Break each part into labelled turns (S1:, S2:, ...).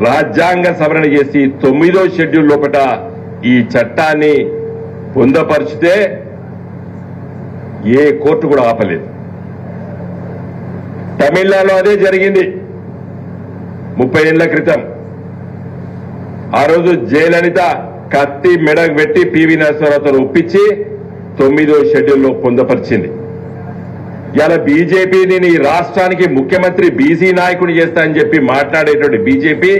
S1: రాజ్యాంగ సవరణ చేసి 9వ షెడ్యూల్ లోపట ఈ చట్టాన్ని పొందపరిచితే ఏ కోర్టు కూడా ఆపలేదు. తమిళనాడులో అదే జరిగింది 30 ఏళ్ల క్రితం. ఆ రోజు జయలలిత కత్తి మెడకు పెట్టి పివి నరసింహారావుతో ఒప్పించి 9వ షెడ్యూల్లో పొందపరిచింది. ఇలా బీజేపీని ఈ రాష్ట్రానికి ముఖ్యమంత్రి బీసీ నాయకుని చేస్తా అని చెప్పి మాట్లాడేటువంటి బీజేపీ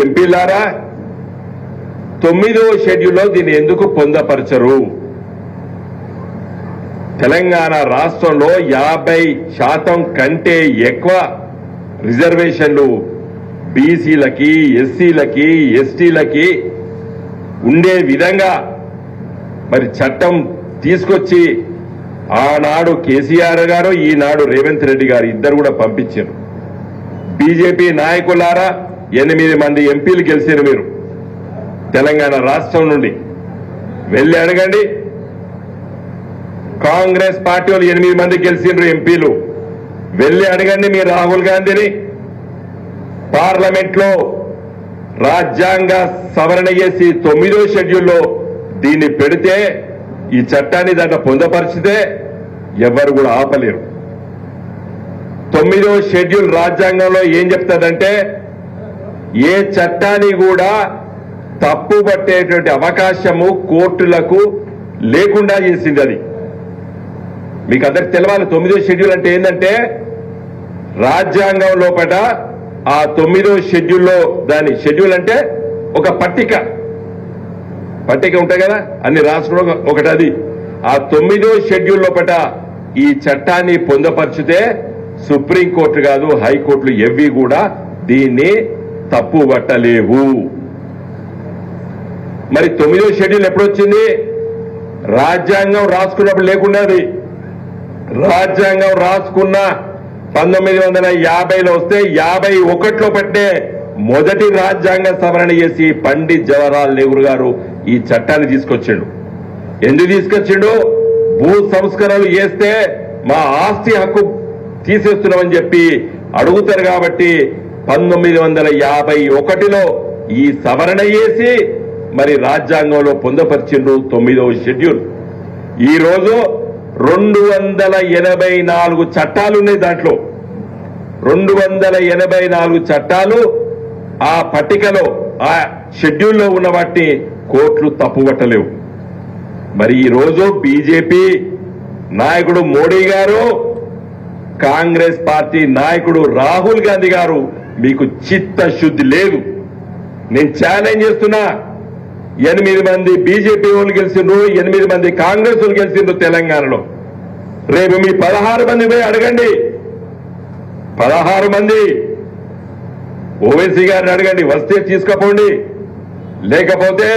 S1: ఎంపీలారా 9వ షెడ్యూల్లో దీన్ని ఎందుకు పొందపరచరు? తెలంగాణ రాష్ట్రంలో 50% కంటే ఎక్కువ రిజర్వేషన్లు బీసీలకి, ఎస్సీలకి, ఎస్టీలకి ఉండే విధంగా మరి చట్టం తీసుకొచ్చి ఆనాడు కేసీఆర్ గారు, ఈనాడు రేవంత్ రెడ్డి గారు ఇద్దరు కూడా పంపించారు. బీజేపీ నాయకులారా 8 మంది ఎంపీలు గెలిచారు మీరు తెలంగాణ రాష్ట్రం నుండి. వెళ్ళి అడగండి. కాంగ్రెస్ పార్టీ వాళ్ళు 8 మంది గెలిచిండ్రు ఎంపీలు. వెళ్ళి అడగండి మీ రాహుల్ గాంధీని. పార్లమెంట్ లో రాజ్యాంగ సవరణ చేసి 9వ షెడ్యూల్లో దీన్ని పెడితే, ఈ చట్టాన్ని దాంట్లో పొందపరిచితే ఎవరు కూడా ఆపలేరు. 9వ షెడ్యూల్ రాజ్యాంగంలో ఏం చెప్తాదంటే, ఏ చట్టాన్ని కూడా తప్పు పట్టేటువంటి అవకాశము కోర్టులకు లేకుండా చేసింది. అది మీకు అందరికి తెలవాలి. 9వ షెడ్యూల్ అంటే ఏంటంటే, రాజ్యాంగం లోపల ఆ 9వ షెడ్యూల్లో, దాని షెడ్యూల్ అంటే ఒక పట్టిక ఉంటాయి కదా, అన్ని రాష్ట్రంలో ఒకటి. అది ఆ 9వ షెడ్యూల్ లోపల ఈ చట్టాన్ని పొందపరిచితే సుప్రీంకోర్టు కాదు, హైకోర్టులు ఎవ్వి కూడా దీన్ని తప్పు పట్టలేవు. మరి 9వ షెడ్యూల్ ఎప్పుడు వచ్చింది? రాజ్యాంగం రాసుకున్నప్పుడు లేకుండా. అది రాజ్యాంగం రాసుకున్న 1950లో వస్తే 51లో పట్టే మొదటి రాజ్యాంగ సవరణ చేసి పండిత్ జవహర్లాల్ నెహ్రూ గారు ఈ చట్టాన్ని తీసుకొచ్చిండు. ఎందుకు తీసుకొచ్చిండు? భూ సంస్కరణలు చేస్తే మా ఆస్తి హక్కు తీసేస్తున్నామని చెప్పి అడుగుతారు కాబట్టి 1951లో ఈ సవరణ చేసి మరి రాజ్యాంగంలో పొందపరిచిండు 9వ షెడ్యూల్. ఈ రోజు 284 చట్టాలు ఉన్నాయి. దాంట్లో 284 చట్టాలు ఆ పట్టికలో, ఆ షెడ్యూల్లో ఉన్న వాటిని కోర్టులు తప్పుపట్టలేవు. మరి ఈ రోజు బీజేపీ నాయకుడు మోడీ గారు, కాంగ్రెస్ పార్టీ నాయకుడు రాహుల్ గాంధీ గారు, మీకు చిత్తశుద్ధి లేదు. నేను ఛాలెంజ్ చేస్తున్నా. 8 మంది బీజేపీ వాళ్ళు గెలిచిండ్రు, 8 మంది కాంగ్రెస్ వాళ్ళు గెలిచిండ్రు తెలంగాణలో. రేపు మీ 16 మంది పోయి అడగండి. 16 మంది ఓవైసీ గారిని అడగండి, వస్తే తీసుకుపోండి. లేకపోతే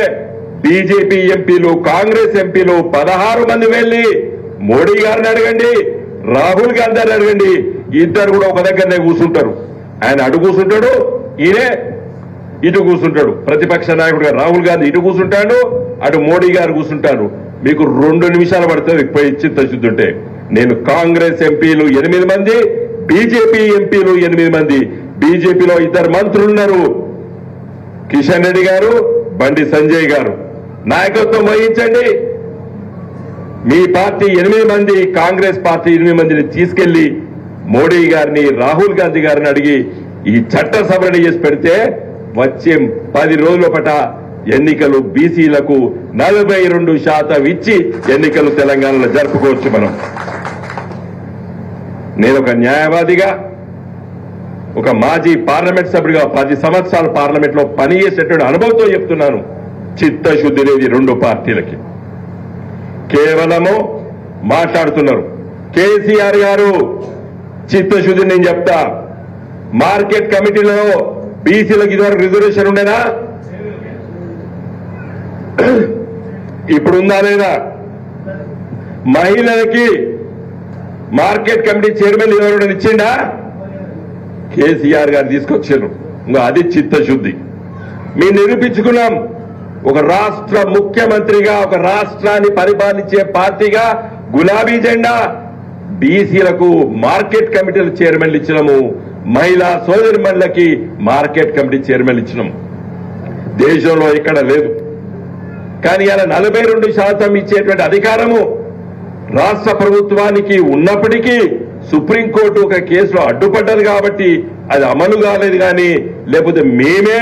S1: బీజేపీ ఎంపీలు, కాంగ్రెస్ ఎంపీలు 16 మంది వెళ్ళి మోడీ గారిని అడగండి, రాహుల్ గాంధీని అడగండి. ఇద్దరు కూడా ఒక దగ్గరనే కూర్చుంటారు. ఆయన అటు కూర్చుంటాడు, ఈయనే ఇటు కూర్చుంటాడు. ప్రతిపక్ష నాయకుడుగా రాహుల్ గాంధీ ఇటు కూర్చుంటాడు, అటు మోడీ గారు కూర్చుంటాడు. మీకు 2 నిమిషాలు పడుతుంది పోయి చిత్తశుద్ధి ఉంటే. నేను కాంగ్రెస్ ఎంపీలు 8 మంది, బీజేపీ ఎంపీలు 8 మంది. బీజేపీలో 2 మంత్రులు ఉన్నారు, కిషన్ రెడ్డి గారు, బండి సంజయ్ గారు. నాయకత్వం వహించండి. మీ పార్టీ 8 మంది, కాంగ్రెస్ పార్టీ 8 మందిని తీసుకెళ్లి మోడీ గారిని, రాహుల్ గాంధీ గారిని అడిగి ఈ చట్ట సవరణ చేసి పెడితే వచ్చే 10 రోజుల పట ఎన్నికలు బీసీలకు 42% ఇచ్చి ఎన్నికలు తెలంగాణలో జరుపుకోవచ్చు మనం. నేను ఒక న్యాయవాదిగా, ఒక మాజీ పార్లమెంట్ సభ్యుడిగా 10 సంవత్సరాలు పార్లమెంట్ లో పనిచేసేటువంటి అనుభవంతో చెప్తున్నాను. చిత్తశుద్ధి లేదు 2 పార్టీలకి. కేవలము మాట్లాడుతున్నారు. కేసీఆర్ గారు చిత్తశుద్ధి నేను చెప్తా. మార్కెట్ కమిటీలో బీసీలకు ఇదివరకు రిజర్వేషన్ ఉండేనా? ఇప్పుడు ఉందా లేదా? మహిళలకి మార్కెట్ కమిటీ చైర్మన్ ఎవరు ఇచ్చిండా? కేసీఆర్ గారు తీసుకొచ్చారు. ఇంకా అది చిత్తశుద్ధి. మేము నిరూపించుకున్నాం. ఒక రాష్ట్ర ముఖ్యమంత్రిగా, ఒక రాష్ట్రాన్ని పరిపాలించే పార్టీగా గులాబీ జెండా బీసీలకు మార్కెట్ కమిటీల చైర్మన్లు ఇచ్చినాము. మహిళా సోదరిమణులకి మార్కెట్ కమిటీ చైర్మన్ ఇచ్చినాం. దేశంలో ఎక్కడ లేదు. కానీ అలా 42% ఇచ్చేటువంటి అధికారము రాష్ట్ర ప్రభుత్వానికి ఉన్నప్పటికీ సుప్రీంకోర్టు ఒక కేసులో అడ్డుపడ్డది కాబట్టి అది అమలు కాలేదు. కానీ లేకపోతే మేమే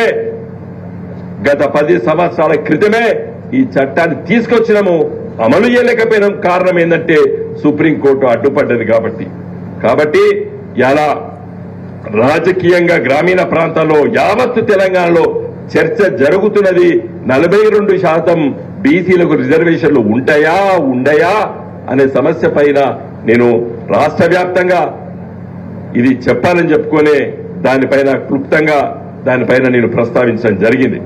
S1: గత 10 సంవత్సరాల క్రితమే ఈ చట్టాన్ని తీసుకొచ్చినాము, అమలు చేయలేకపోయినాం. కారణం ఏంటంటే సుప్రీంకోర్టు అడ్డుపడ్డది కాబట్టి ఇలా రాజకీయంగా గ్రామీణ ప్రాంతాల్లో యావత్తు తెలంగాణలో చర్చ జరుగుతున్నది. 42% బీసీలకు రిజర్వేషన్లు ఉండయా అనే సమస్య పైన నేను రాష్ట్ర వ్యాప్తంగా ఇది చెప్పాలని చెప్పుకునే దానిపైన క్లుప్తంగా దానిపైన నేను ప్రస్తావించడం జరిగింది.